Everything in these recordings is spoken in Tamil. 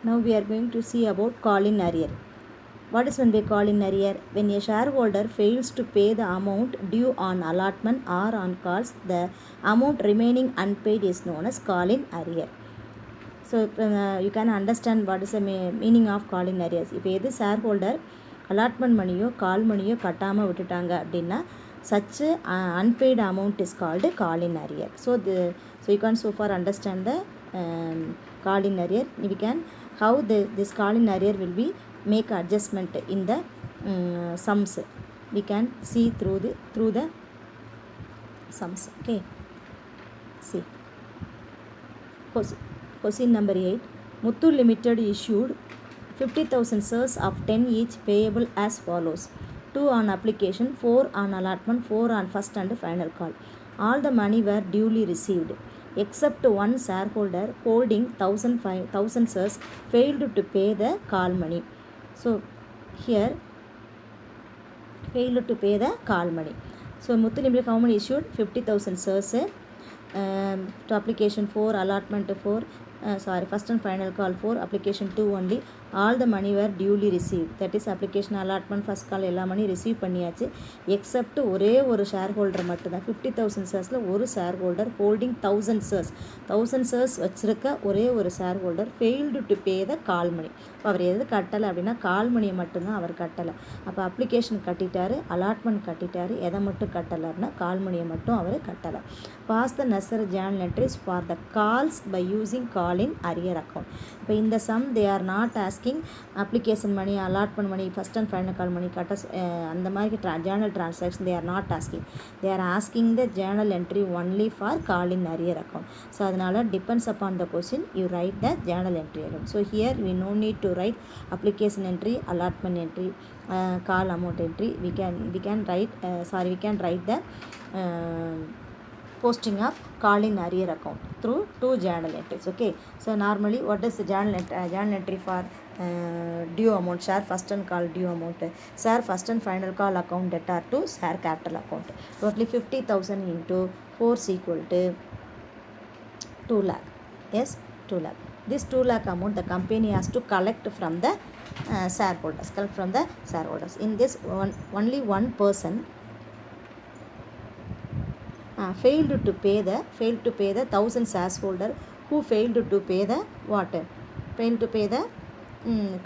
Now we are going to see about call in arrear. What is meant by call in arrear? When a shareholder fails to pay the amount due on allotment or on calls, the amount remaining unpaid is known as call in arrear. So you can understand what is the meaning of call in arrears. இப்போ எது shareholder allotment மணியோ கால் மணியோ கட்டாமல் விட்டுட்டாங்க அப்படின்னா such unpaid amount is called call in arrear. So you can so far understand the call in arrear. We can how this call in arrear will be make adjustment in the sums. We can see through the sums. Okay, see question number 8. Muthu Limited issued 50,000 shares of 10 each payable as follows: 2 on application, 4 on allotment, 4 on first and final call. All the money were duly received except one shareholder holding 1,000 shares failed to pay the call money. So here failed to pay the call money. So Muthu Limited how many issued? 50,000 shares. To application 4, allotment 4, first and final call 4, application 2 only. All the money were duly received. That is application, allotment, first call எல்லா மணி ரிசீவ் பண்ணியாச்சு. எக்ஸப்ட் ஒரே ஒரு ஷேர் ஹோல்டர் மட்டும்தான் 50,000 ஷேர்ஸில் ஒரு ஷேர் ஹோல்டர் ஹோல்டிங் 1,000 ஷேர்ஸ் வச்சுருக்க ஒரே ஒரு shareholder failed to pay the call money. இப்போ அவர் எது கட்டலை அப்படின்னா கால் மணியை மட்டும்தான் அவர் கட்டலை. அப்போ அப்ளிகேஷன் கட்டிட்டாரு, அலாட்மெண்ட் கட்டிட்டாரு, எதை மட்டும் கட்டலை அப்படின்னா கால் மணியை மட்டும் அவர் கட்டலை. Pass the necessary journal entries for the calls by using call in arrear account. இப்போ இந்த sum they are not asking application money, allotment money, first and final call money கட்ட அந்த மாதிரி journal transaction they are not asking. They are asking the journal entry only for call in arrear account. So அதனால depends upon the question you write the journal entry alone. So here we no need to write application entry, allotment entry, call amount entry. We can write the posting of call in arrear account through 2 journal entries. Okay, so normally what is the journal entry for due amount? Share first and call due amount, share first and final call account debtor to share capital account. Totally 50,000 into 4 is equal to 2 lakh. Yes, 2 lakh. This 2 lakh amount the company has to collect from the shareholders. In this only one person failed to pay the 1,000 shareholder who failed to pay the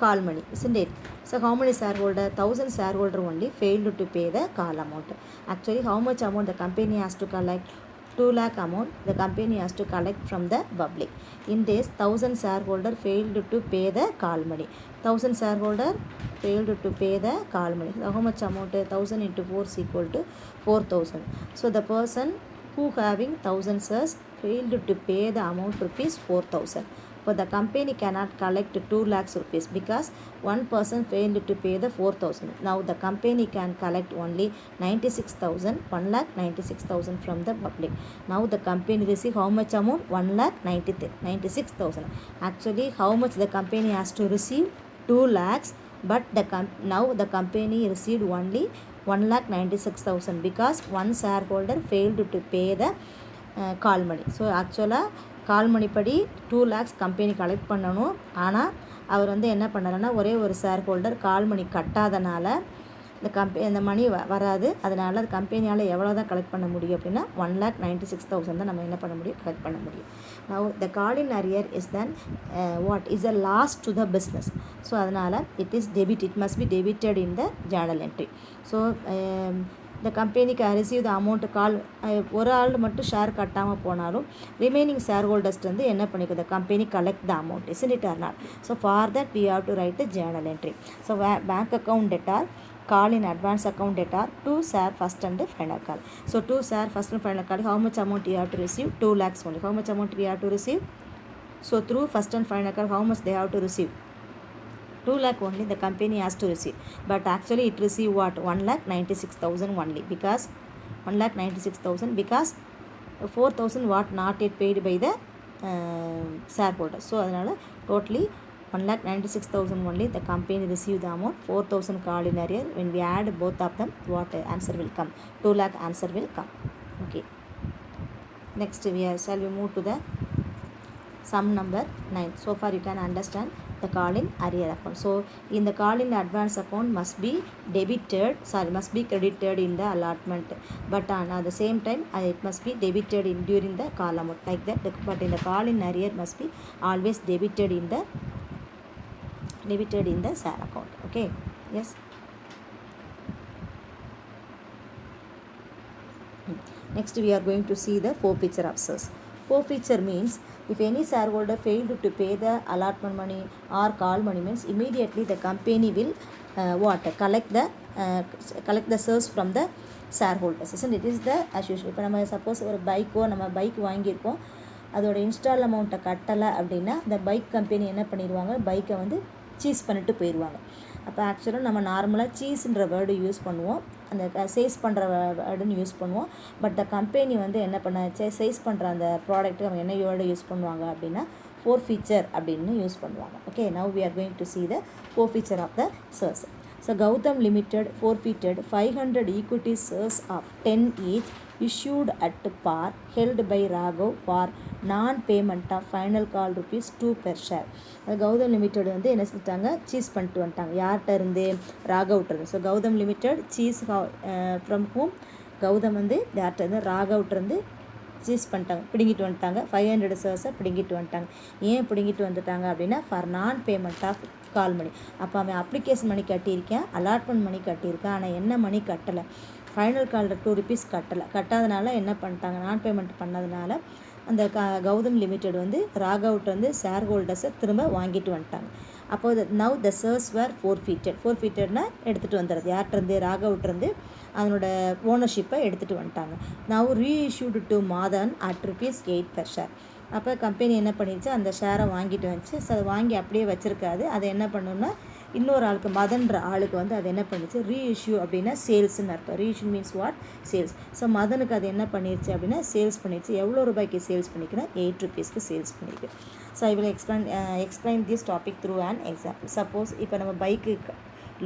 call money, isn't it? So how many shareholder? 1,000 shareholder only failed to pay the call amount. Actually how much amount the company has to collect? 2 lakh amount the company has to collect from the public. In this 1,000 shareholder failed to pay the call money. 1,000 shareholder failed to pay the call money. So how much amount? 1,000 into 4 is equal to 4,000. So the person who having 1,000 shares failed to pay the amount rupees 4,000. But the company cannot collect 2 lakhs rupees because one person failed to pay the 4,000. Now the company can collect only 96,000, 1,96,000 from the public. Now the company receive how much amount? 1,96,000. Actually how much the company has to receive? 2 lakhs. But now the company received only 1,96,000 because one shareholder failed to pay the call money. So actually call மணிப்படி 2 lakhs company collect பண்ணணும். ஆனால் அவர் என்ன பண்ணலைன்னா ஒரே ஒரு ஷேர் ஹோல்டர் கால் மணி கட்டாதனால இந்த மணி வராது. அதனால் அது கம்பெனியால் எவ்வளோ தான் கலெக்ட் பண்ண முடியும் அப்படின்னா 1,96,000 தான் நம்ம என்ன பண்ண முடியும், கலெக்ட் பண்ண முடியும். Now the call in arrear is then what is a loss to the business. So அதனால் it must be debited in the journal entry. So the company can receive the amount call ஒரு ஆள் மட்டும் ஷேர் கட்டாமல் போனாலும் ரிமைனிங் ஷேர் ஹோல்டர்ஸ் என்ன பண்ணிக்கும், the company collect the amount, isn't it or not? So for that we have to write the journal entry. So bank account debtor, call in advance account debtor to share first and final call. So to share first and final call how much amount you have to receive? 2 lakhs only. How much amount we have to receive? So through first and final call how much they have to receive? 2 lakh only the company has to receive. But actually it receive what? 1,96,000 only because 1,96,000 because 4,000 what not yet paid by the shareholder. So அதனால totally 1,96,000 only the company receive the amount. 4,000 call in arrear. When we add both of them, what answer will come? 2 lakh answer will come. Okay, next shall we move to the sum number 9. So far you can understand the call in arrear account. So in the call in advance account must be credited in the allotment, but at the same time it must be debited in during the call amount like that. But in the call in arrear must be always debited in the SAR account. Okay, yes. Next we are going to see the forfeiture of cess. Forfeiture means if any shareholder failed to pay the allotment money or call money, means immediately the company will collect the shares from the shareholders. Isn't it? Is the as usual. இப்போ நம்ம சப்போஸ் ஒரு நம்ம பைக் வாங்கியிருக்கோம், அதோட இன்ஸ்டால் அமௌண்ட்டை கட்டலை அப்படின்னா அந்த பைக் கம்பெனி என்ன பண்ணிடுவாங்க, பைக்கை வந்து சீஸ் பண்ணிட்டு போயிடுவாங்க. அப்போ ஆக்சுவலாக நம்ம நார்மலாக சீஸ்ன்ற வேர்டு யூஸ் பண்ணுவோம், அந்த சேல்ஸ் பண்ணுற வேர்டுன்னு யூஸ் பண்ணுவோம். பட் த கம்பெனி வந்து என்ன பண்ண சேல்ஸ் பண்ணுற அந்த ப்ராடக்ட்டு அவங்க என்ன வேர்டு யூஸ் பண்ணுவாங்க அப்படின்னா forfeiture அப்படின்னு யூஸ் பண்ணுவாங்க. Okay, now we are going to see the forfeiture of the shares. So Gautam Limited forfeited 500 equity shares of 10 each issued at par held by Raghav for non-payment of final call ₹2 per share. Gautam limited வந்து என்ன செஞ்சிட்டாங்க, சீஸ் பண்ணிட்டு வந்துட்டாங்க. யார்கிட்ட இருந்து? ராகவ்ட்ட இருந்து. So Gautam limited seize from whom, Gautam வந்து யார்கிட்ட இருந்து? ராகவ்ட்ட இருந்து சீஸ் பண்ணிட்டாங்க, பிடுங்கிட்டு வந்துட்டாங்க. 500 ஷேர்ஸை பிடுங்கிட்டு வந்துட்டாங்க. ஏன் பிடுங்கிட்டு வந்துட்டாங்க அப்படின்னா ஃபார் நான் பேமெண்ட் ஆஃப் கால் மணி. அப்போ அவன் அப்ளிகேஷன் மணி கட்டியிருக்கேன், அலாட்மெண்ட் மணி கட்டியிருக்கேன், ஆனால் என்ன மணி கட்டலை, ஃபைனல் காலில் ₹2 கட்டாதனால என்ன பண்ணிட்டாங்க, நான் பேமெண்ட் பண்ணதுனால அந்த கௌதம் லிமிடெட் வந்து ராகவ்ட்ட வந்து ஷேர் ஹோல்டர்ஸை திரும்ப வாங்கிட்டு வந்துட்டாங்க. அப்போது நவ் த ஷேர்ஸ் வேர் ஃபோர்ஃபீட்டட்னா எடுத்துகிட்டு வந்துடுறது. யார்கிட்டருந்து? ராகவ்ட்டிருந்து அதனோட ஓனர்ஷிப்பை எடுத்துகிட்டு வந்துட்டாங்க. Now reissued to Madhan at ₹8 per share. அப்போ கம்பெனி என்ன பண்ணிடுச்சு, அந்த ஷேரை வாங்கிட்டு வந்துச்சு. ஸோ அதை வாங்கி அப்படியே வச்சுருக்காது, அதை என்ன பண்ணணும்னா இன்னொரு ஆளுக்கு, மதன்ற ஆளுக்கு வந்து அது என்ன பண்ணிச்சு, ரீஇஷ்யூ அப்படின்னா சேல்ஸ்ன்னு அர்த்தம். Reissue means what? Sales. So மதனுக்கு அது என்ன பண்ணிடுச்சு அப்படின்னா சேல்ஸ் பண்ணிடுச்சு. எவ்வளோ ரூபாய்க்கு சேல்ஸ் பண்ணிக்குன்னா ₹8 சேல்ஸ் பண்ணியிருக்கு. So I will explain this topic through and example. Suppose இப்போ நம்ம பைக்கு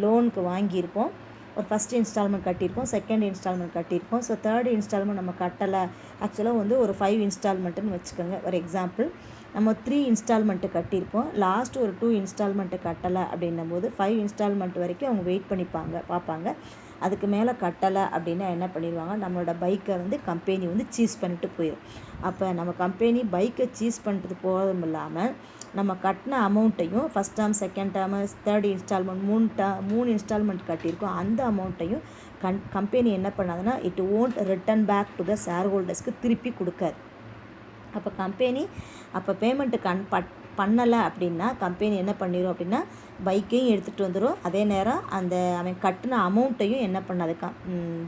லோனுக்கு வாங்கியிருப்போம், ஒரு ஃபஸ்ட் இன்ஸ்டால்மெண்ட் கட்டியிருப்போம், செகண்ட் இன்ஸ்டால்மெண்ட் கட்டியிருப்போம். ஸோ தேர்ட் இன்ஸ்டால்மெண்ட் நம்ம கட்டலை. ஆக்சுவலாக வந்து ஒரு 5 இன்ஸ்டால்மெண்ட்டுன்னு வச்சுக்கோங்க. ஒரு எக்ஸாம்பிள், நம்ம 3 இன்ஸ்டால்மெண்ட்டு கட்டியிருப்போம், லாஸ்ட்டு ஒரு 2 இன்ஸ்டால்மெண்ட்டு கட்டலை அப்படின்னும் போது 5 இன்ஸ்டால்மெண்ட் வரைக்கும் அவங்க வெயிட் பண்ணி பார்ப்பாங்க. அதுக்கு மேலே கட்டலை அப்படின்னா என்ன பண்ணிடுவாங்க, நம்மளோட பைக்கை வந்து கம்பெனி வந்து சீஸ் பண்ணிட்டு போயிடும். அப்போ நம்ம கம்பெனி பைக்கை சீஸ் பண்ணிட்டு போகிறதும் இல்லாமல் நம்ம கட்டின அமௌண்ட்டையும் first term, second term, third instalment, 3 instalment கட்டியிருக்கோம், அந்த அமௌண்ட்டையும் கம்பெனி என்ன பண்ணாதுன்னா it won't return back to the ஷேர் ஹோல்டர்ஸ்க்கு திருப்பி கொடுக்காது. அப்போ கம்பெனி அப்போ பேமெண்ட்டு பண்ணலை அப்படின்னா கம்பெனி என்ன பண்ணிடும் அப்படின்னா பைக்கையும் எடுத்துகிட்டு வந்துடும், அதே நேரம் அந்த அவன் கட்டின அமௌண்ட்டையும் என்ன பண்ணாது,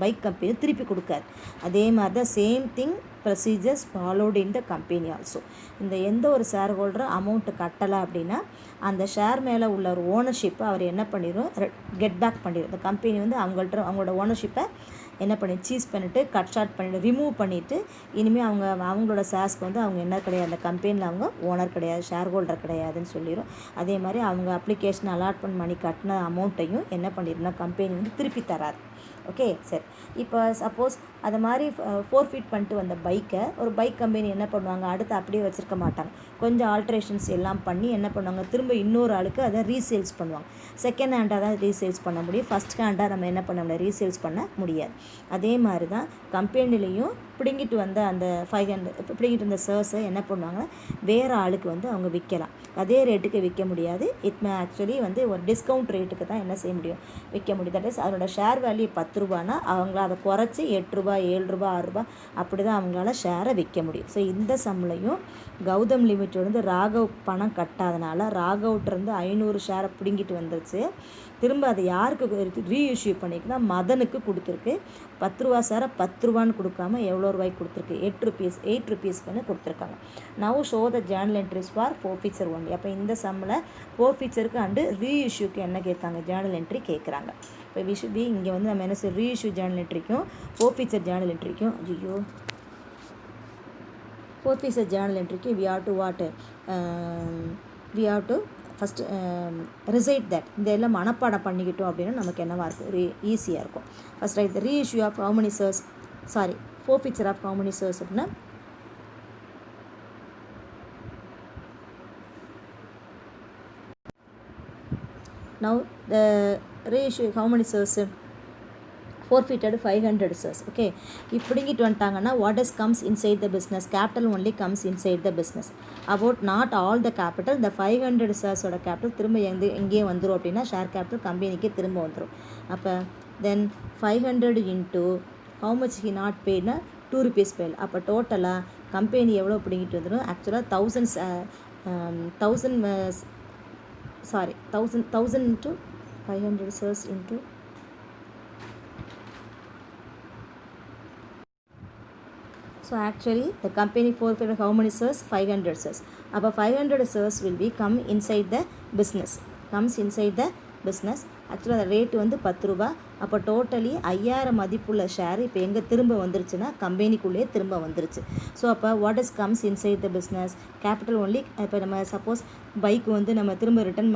பைக் கம்பெனி திருப்பி கொடுக்காது. அதே மாதிரி தான் same thing procedures followed in the company also. இந்த எந்த ஒரு ஷேர் ஹோல்டரும் அமௌண்ட்டு கட்டலை அப்படின்னா அந்த ஷேர் மேலே உள்ள ஒரு ஓனர்ஷிப்பை அவர் என்ன பண்ணிடும், கெட் பேக் பண்ணிடும். இந்த கம்பெனி வந்து அவங்களோட ஓனர்ஷிப்பை என்ன பண்ணி சீஸ் பண்ணிவிட்டு கட் ஷார்ட் பண்ணிவிட்டு ரிமூவ் பண்ணிவிட்டு இனிமேல் அவங்களோட ஷேர்ஸ்க்கு வந்து அவங்க என்ன கிடையாது, அந்த கம்பெனியில் அவங்க ஓனர் கிடையாது, ஷேர் ஹோல்டர் கிடையாதுன்னு சொல்லிடும். அதே மாதிரி அவங்க அப்ளிகேஷன் அலாட்மெண்ட் மணி கட்டின அமௌண்ட்டையும் என்ன பண்ணிடும்னா கம்பெனி வந்து திருப்பி தராது. ஓகே, சரி. இப்போ சப்போஸ் அது மாதிரி ஃபோர்ஃபிட் பண்ணிட்டு வந்த பைக்கை ஒரு பைக் கம்பெனி என்ன பண்ணுவாங்க, அடுத்து அப்படியே வச்சுருக்க மாட்டாங்க, கொஞ்சம் ஆல்ட்ரேஷன்ஸ் எல்லாம் பண்ணி என்ன பண்ணுவாங்க, திரும்ப இன்னொரு ஆளுக்கு அதை ரீசேல்ஸ் பண்ணுவாங்க. செகண்ட் ஹேண்டாக தான் ரீசேல்ஸ் பண்ண முடியும், ஃபஸ்ட் ஹேண்டாக நம்ம என்ன பண்ண முடியாது, ரீசேல்ஸ் பண்ண முடியாது. அதே மாதிரி தான் கம்பெனிலையும் பிடுங்கிட்டு வந்த அந்த 500 பிடுங்கிட்டு வந்த ஷேர்ஸை என்ன பண்ணுவாங்கன்னா வேறு ஆளுக்கு வந்து அவங்க விற்கலாம். அதே ரேட்டுக்கு விற்க முடியாது, ஆக்சுவலி வந்து ஒரு டிஸ்கவுண்ட் ரேட்டுக்கு தான் என்ன செய்ய முடியும், விற்க முடியும். தட் இஸ் அதோட ஷேர் வேல்யூ ₹10 அவங்கள அதை குறைச்சி ₹8, ₹7, ₹6 அப்படி தான் அவங்களால ஷேரை விற்க முடியும். ஸோ இந்த சம்லையும் கௌதம் லிமிடெட் வந்து ராகவ் பணம் கட்டாதனால ராகவ்ட்டிருந்து 500 ஷேரை பிடுங்கிட்டு வந்துருச்சு. திரும்ப அதை யாருக்கு ரீஇஷ்யூ பண்ணிக்குன்னா மதனுக்கு கொடுத்துருக்கு. ₹10 ஷேரை ₹10 கொடுக்காம எவ்வளோ ரூபாய்க்கு கொடுத்துருக்கு, ₹8 கொடுத்துருக்காங்க. Now show the journal entries for forfeiture only. அப்போ இந்த சம்மில் ஃபோர்ஃபீச்சருக்கு அண்டு ரீஇஷ்யூக்கு என்ன கேட்காங்க, ஜேர்னல் என்ட்ரி கேட்குறாங்க. இப்போ விஷுபி இங்கே வந்து நம்ம என்ன செய்ய, ரீஇஷ்யூ ஜேர்னல் என்ட்ரிக்கும் ஃபோர்ஃபீச்சர் ஜேர்னல் என்ட்ரிக்கும் ஃபோர்ஃபீச்சர் ஜேர்னல் என்ட்ரிக்கு we have to first recite that. இந்த எல்லாம் மனப்பாடம் பண்ணிக்கிட்டோம் அப்படின்னா நமக்கு என்னவாக இருக்கும், ஈஸியாக இருக்கும். First write the reissue of how many shares, forfeiture of how many shares அப்படின்னா Now the reissue how many shares? Forfeited 500 shares. Okay, இப்படிங்கிட்டு வந்துட்டாங்கன்னா what is comes inside the business, capital only comes inside the business. About not all the capital, the 500 shares ஓட capital திரும்ப எங்கே வந்துடும் அப்படின்னா ஷேர் கேபிட்டல் கம்பெனிக்கு திரும்ப வந்துடும். அப்போ தென் 500 into how much he not paidனா 2 rupees paid. அப்போ டோட்டலாக கம்பெனி எவ்வளோ பிடிங்கிட்டு வந்துடும், ஆக்சுவலாக 1000 into 500 shares into so actually the company forfeited how many shares? 500 shares. அப்போ 500 shares will be come inside the business, comes inside the business. ஆக்சுவலாக அந்த ரேட்டு வந்து 10 ரூபா. அப்போ டோட்டலி 5000 மதிப்புள்ள ஷேர் இப்போ எங்கே திரும்ப வந்துருச்சுன்னா கம்பெனிக்குள்ளேயே திரும்ப வந்துருச்சு. ஸோ அப்போ what is comes inside the business, capital only. இப்போ நம்ம சப்போஸ் பைக் வந்து நம்ம திரும்ப ரிட்டன்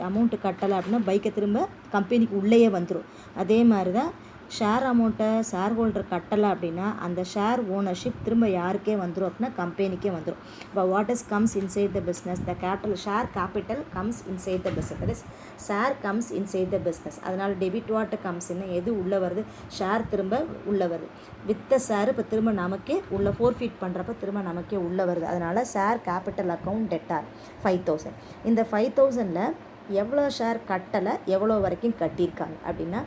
அமௌண்ட்டு கட்டலை அப்படின்னா பைக்கை திரும்ப கம்பெனிக்கு உள்ளேயே வந்துடும். அதே மாதிரி தான் ஷேர் அமௌண்ட்டை ஷேர் ஹோல்டர் கட்டலை அப்படின்னா அந்த ஷேர் ஓனர்ஷிப் திரும்ப யாருக்கே வந்துடும் அப்படின்னா கம்பெனிக்கே வந்துடும். இப்போ what is comes inside the business, the capital share capital comes inside the business, that is share comes inside the business. அதனால் டெபிட் வாட் கம்ஸ்ன்னு எது உள்ளே வருது, ஷேர் திரும்ப உள்ளே வருது. வித்த ஷேர் இப்போ திரும்ப நமக்கே உள்ள ஃபோர்ஃபீட் பண்ணுறப்ப திரும்ப நமக்கே உள்ளே வருது. அதனால் ஷேர் கேபிட்டல் அக்கௌண்ட் டெட்டார் 5000. இந்த 5000ல் எவ்வளோ ஷேர் கட்டலை, எவ்வளோ வரைக்கும் கட்டியிருக்காங்க அப்படின்னா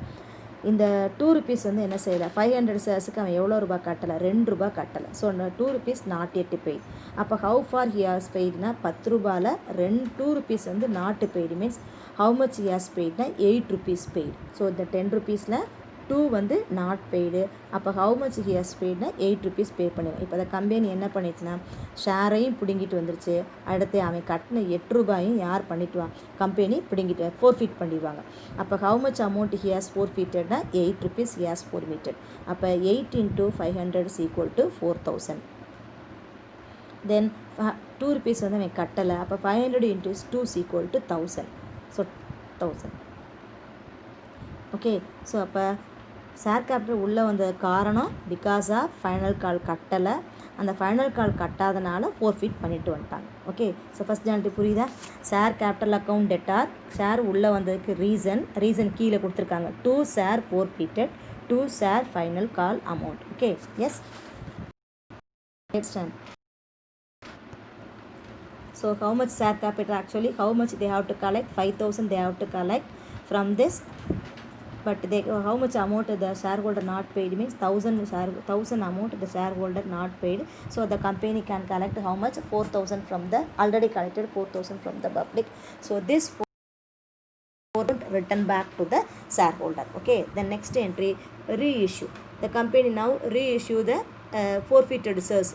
இந்த 2 rupees வந்து என்ன செய்யலை, 500 ஷேர்ஸுக்கு அவன் எவ்வளோ ரூபா கட்டலை, 2 ரூபா கட்டலை. So 2 rupees not yet paid. அப்போ ஹவு ஃபார் ஹி ஹாஸ் பெய்ட்னா 10 ரூபாயில் 2 rupees வந்து not paid means how much he has பெய்ட்னா 8 rupees பெய்டு. ஸோ இந்த 10 rupeesல 2 வந்து நாட் பெய்டு. அப்போ ஹவு மச் ஹி ஹாஸ் பெய்ட்னா 8 rupees பே பண்ணிடுவோம். இப்போ அந்த கம்பெனி என்ன பண்ணிச்சுன்னா ஷேரையும் பிடுங்கிட்டு வந்துருச்சு. அடுத்து அவன் கட்டின 8 ரூபாயும் யார் பண்ணிட்டுவான், கம்பெனி பிடுங்கிட்டு ஃபோர்ஃபீட் பண்ணிடுவாங்க. அப்போ how much amount he has ஃபோர்ஃபீட்டட்னா 8 rupees ஹி ஹாஸ் ஃபோர்ஃபீட்டட். அப்போ 8 into 500 is equal to 4000. Then 2 rupees வந்து அவன் கட்டலை. அப்போ 500 into 2 is equal to 1000. So 1000. Okay, so அப்போ ஷேர் கேபிட்டல் உள்ளே வந்த காரணம் பிகாஸ் ஆஃப் ஃபைனல் கால் கட்டலை. அந்த ஃபைனல் கால் கட்டாதனால ஃபோர்ஃபீட் பண்ணிட்டு வந்துட்டாங்க. ஓகே, ஸோ ஃபஸ்ட் ஜாயின்ட்டு புரியுதா? ஷேர் கேபிட்டல் அக்கௌண்ட் டெட்டார், ஷேர் உள்ளே வந்ததுக்கு ரீசன் கீழே கொடுத்துருக்காங்க. 2 share forfeited, 2 share final call amount. Okay, yes. Next time. So how much share capital, actually how much they have to collect, 5000 they have to collect from this, but they how much amount the shareholder not paid means 1000 amount the shareholder not paid. So the company can collect how much, 4000 from the already collected 4000 from the public. So this return back to the shareholder. Okay, the next entry, reissue. The company now reissue the forfeited shares.